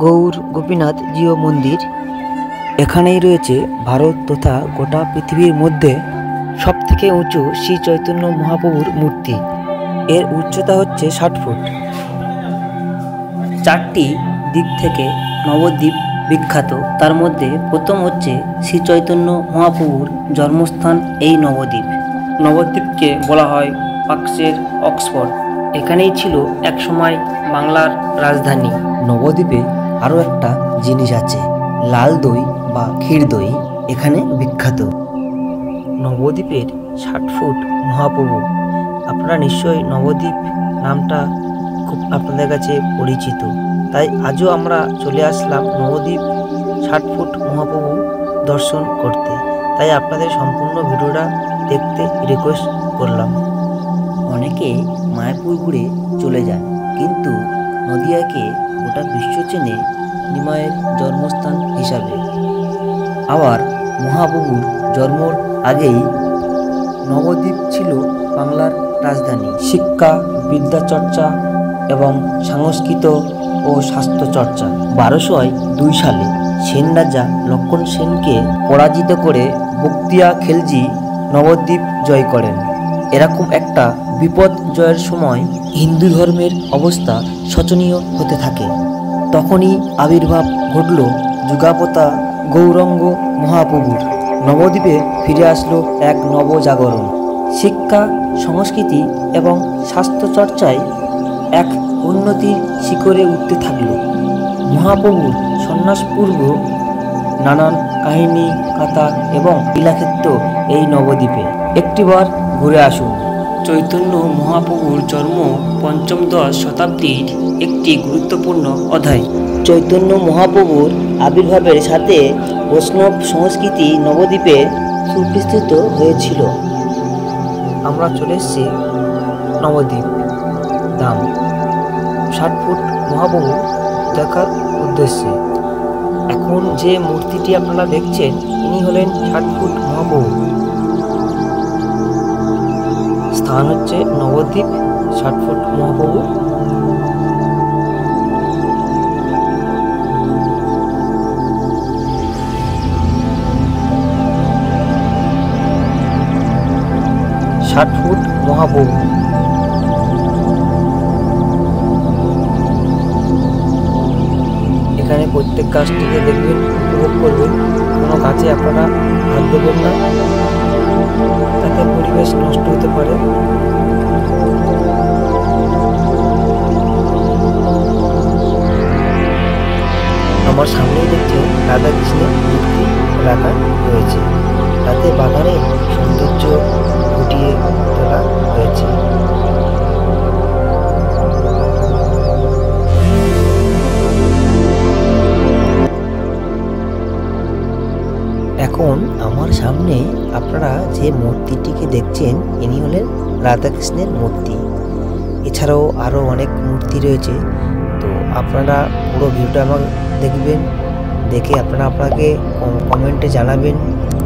গৌর গোপীনাথ জিউ মন্দির। এখানেই রয়েছে ভারত তথা গোটা পৃথিবীর মধ্যে সবথেকে উঁচু শ্রী চৈতন্য মহাপ্রভুর মূর্তি। এর উচ্চতা হচ্ছে 60 ফুট। 4টি দিক থেকে নবদ্বীপ বিখ্যাত। তার মধ্যে প্রথম হচ্ছে শ্রী চৈতন্য মহাপ্রভুর জন্মস্থান এই নবদ্বীপ। নবদ্বীপকে বলা হয় পাকসের অক্সফোর্ড। এখানেই ছিল একসময় বাংলার রাজধানী। নবদ্বীপে আরও একটা জিনিস আছে, লাল দই বা ক্ষীর দই এখানে বিখ্যাত। নবদ্বীপের 60 ফুট মহাপ্রভু। আপনারা নিশ্চয়ই নবদ্বীপ নামটা খুব আপনাদের কাছে পরিচিত, তাই আজও আমরা চলে আসলাম নবদ্বীপ 60 ফুট মহাপ্রভু দর্শন করতে। তাই আপনাদের সম্পূর্ণ ভিডিওটা দেখতে রিকোয়েস্ট করলাম। অনেকে মায়াপুর ঘুরে চলে যান, কিন্তু নদিয়াকে গোটা বিশ্ব চেনে নিমাইয়ের জন্মস্থান হিসাবে। আবার মহাপ্রভুর জন্মর আগেই নবদ্বীপ ছিল বাংলার রাজধানী। শিক্ষা, বিদ্যাচর্চা এবং সংস্কৃত ও স্বাস্থ্যচর্চা। 1202 সালে সেন রাজা লক্ষণ সেনকে পরাজিত করে বখতিয়া খেলজি নবদ্বীপ জয় করেন। এরকম একটা বিপদ জয়ের সময় হিন্দু ধর্মের অবস্থা শোচনীয় হতে থাকে। তখনই আবির্ভাব ঘটল যুগাপতা গৌরাঙ্গ মহাপ্রভুর। নবদ্বীপে ফিরে আসলো এক নবজাগরণ। শিক্ষা, সংস্কৃতি এবং স্বাস্থ্যচর্চায় এক উন্নতির শিখরে উঠতে থাকল। মহাপ্রভুর সন্ন্যাসপূর্ব নানান কাহিনী, কথা এবং লীলাক্ষেত্র এই নবদ্বীপে। একটিবার ঘুরে আসুন। চৈতন্য মহাপ্রভুর জন্ম ৫ম-১০ শতাব্দীর একটি গুরুত্বপূর্ণ অধ্যায়। চৈতন্য মহাপ্রভুর আবির্ভাবের সাথে বৈষ্ণব সংস্কৃতি নবদ্বীপে সুপ্রতিষ্ঠিত হয়েছিল। আমরা চলে এসেছি নবদ্বীপ ধাম 60 ফুট মহাপ্রভু দেখার উদ্দেশ্যে। এখন যে মূর্তিটি আপনারা দেখছেন, ইনি হলেন 60 ফুট মহাপ্রভু। স্থান হচ্ছে নবদ্বীপ 60 ফুট মহাপ্রভু। এখানে প্রত্যেক গাছটিকে দেখবেন, উপভোগ করবেন। কোনো গাছে আপনারা হাত দেবেন না, তাতে পরিবেশ নষ্ট হতে পারে। আমার সামনেই দেখছেন রাধাকৃষ্ণের মূর্তি রাখা রয়েছে, তাতে বাগানে সৌন্দর্য ফুটিয়ে তোলা হয়েছে। এখন আমার সামনে আপনারা যে মূর্তিটিকে দেখছেন, ইনি হলেন রাধাকৃষ্ণের মূর্তি। এছাড়াও আরও অনেক মূর্তি রয়েছে। তো আপনারা পুরো ভিডিওটা আমার দেখবেন, দেখে আপনাকে কমেন্টে জানাবেন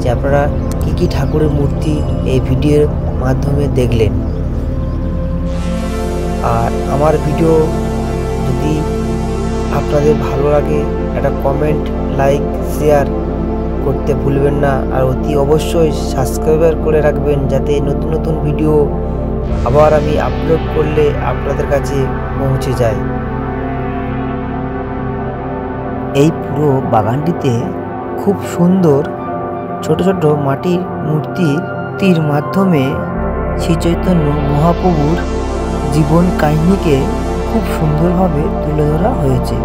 যে আপনারা কী কী ঠাকুরের মূর্তি এই ভিডিওর মাধ্যমে দেখলেন। আর আমার ভিডিও যদি আপনাদের ভালো লাগে, একটা কমেন্ট, লাইক, শেয়ার করতে ভুলবেন না। আর অতি অবশ্যই সাবস্ক্রাইবার করে রাখবেন, যাতে নতুন নতুন ভিডিও আবার আমি আপলোড করলে আপনাদের কাছে পৌঁছে যায়। এই পুরো বাগানটিতে খুব সুন্দর ছোট ছোট মাটির মূর্তির মাধ্যমে শ্রী চৈতন্য মহাপ্রভুর জীবন কাহিনীকে খুব সুন্দরভাবে তুলে ধরা হয়েছে।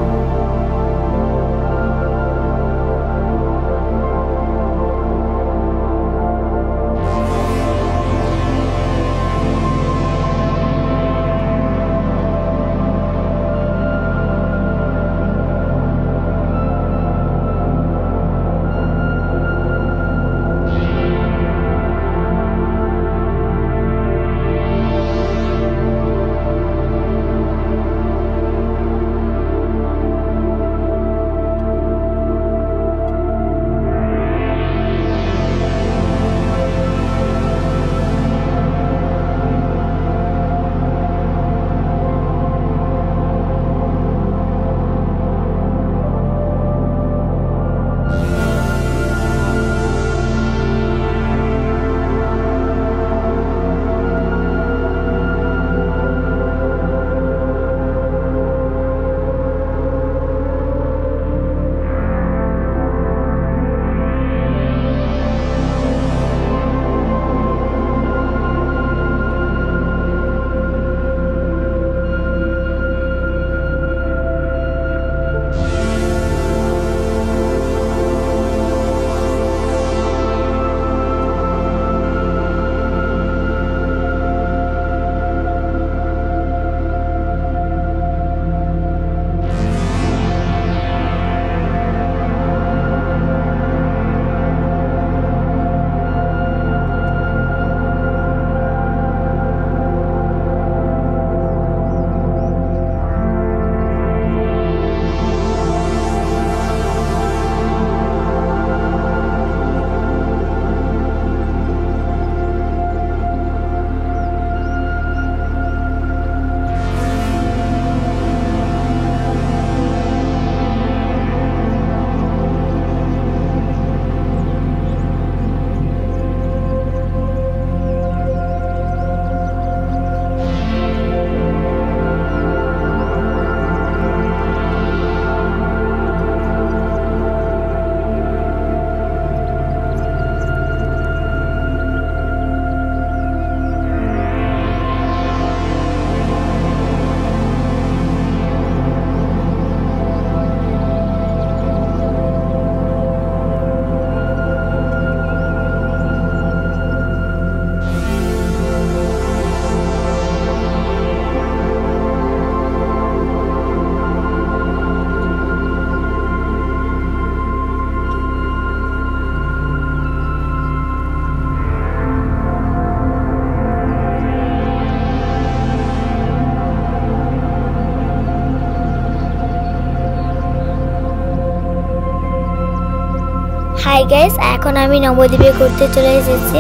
হাই গাইস, এখন আমি নবদ্বীপে ঘুরতে চলে এসেছি।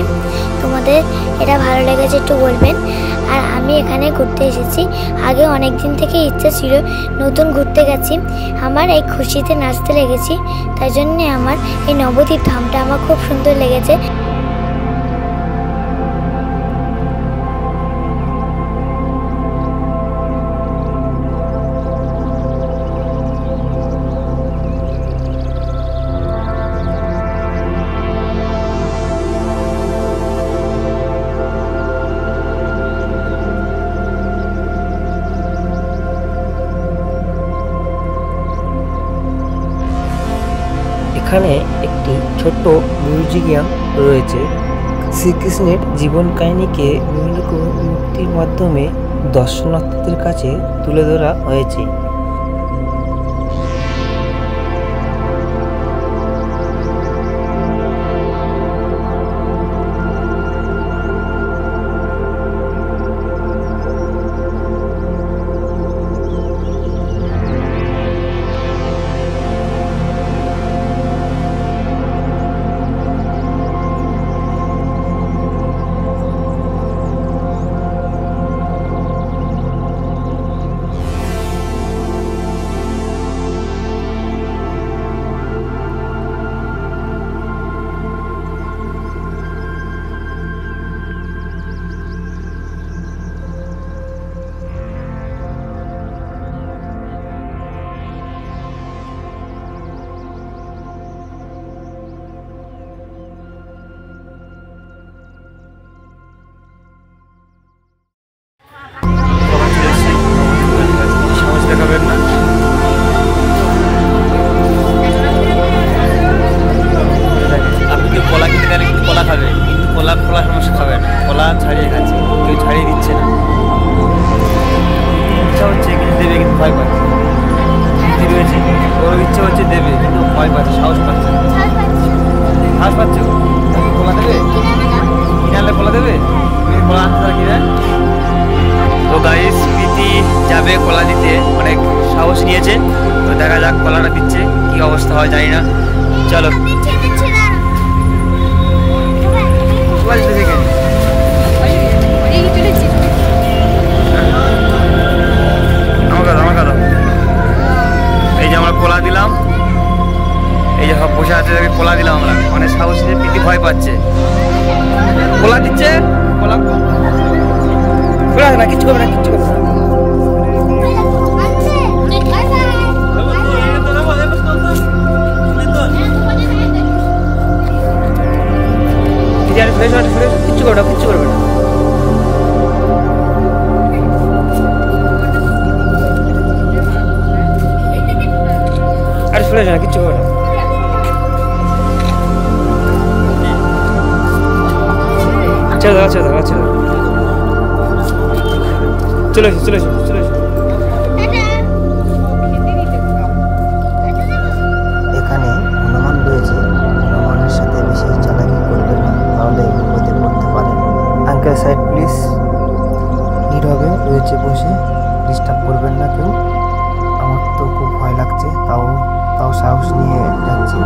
তোমাদের এটা ভালো লেগেছে একটু বলবেন। আর আমি এখানে ঘুরতে এসেছি, আগে অনেক দিন থেকে ইচ্ছা ছিল, নতুন ঘুরতে গেছি, আমার এই খুশিতে নাচতে লেগেছি। তাই জন্য আমার এই নবদ্বীপ ধামটা আমার খুব সুন্দর লেগেছে। এখানে একটি ছোট্ট মিউজিয়াম রয়েছে। শ্রীকৃষ্ণের জীবন কাহিনীকে বিভিন্ন মূর্তির মাধ্যমে দর্শনার্থীদের কাছে তুলে ধরা হয়েছে। কলা ছাড়িয়ে খাচ্ছে, কেউ ছাড়িয়ে দিচ্ছে না। ইচ্ছা হচ্ছে কিন্তু দেবে, কিন্তু ভয় পাচ্ছে। বুদ্ধি রয়েছে, ওর ইচ্ছা হচ্ছে দেবে, কিন্তু ভয় পাচ্ছে, সাহস পাচ্ছে না। সাহস পাচ্ছ? কলা দেবে? কিনালে কলা দেবে? তুমি কলা আনতে পারো কিনা? তো গাইস, প্রীতি যাবে কলা দিতে, অনেক সাহস নিয়েছে। তো দেখা যাক কলাটা দিচ্ছে, কি অবস্থা হয় জানি না। চলো। এই যে আমরা কলা দিলাম, এই যে সব বসে আছে, কলা দিলাম আমরা, অনেক সাহস নিয়ে। প্রীতি ভয় পাচ্ছে। কলা দিচ্ছে, কলা না, কিচ্ছু করবে না, কিচ্ছু করবে না। কিচ্ছু করবে না, কিচ্ছু করবে না। আরে শুনে না, কিচ্ছু করবে না। চলো চলো চলো, চলে এসো চলে এসো চলে এসো। এখানে হনুমান রয়েছে, হনুমানের সাথে বেশি চালাকি করবেন না, তাহলে বিপদে পড়তে পারেন। Uncle side please. নীরবে রয়েছে বসে, ডিস্টার্ব করবেন না কেউ। আমার তো খুব ভয় লাগছে, তাও সাহস নিয়ে যাচ্ছি।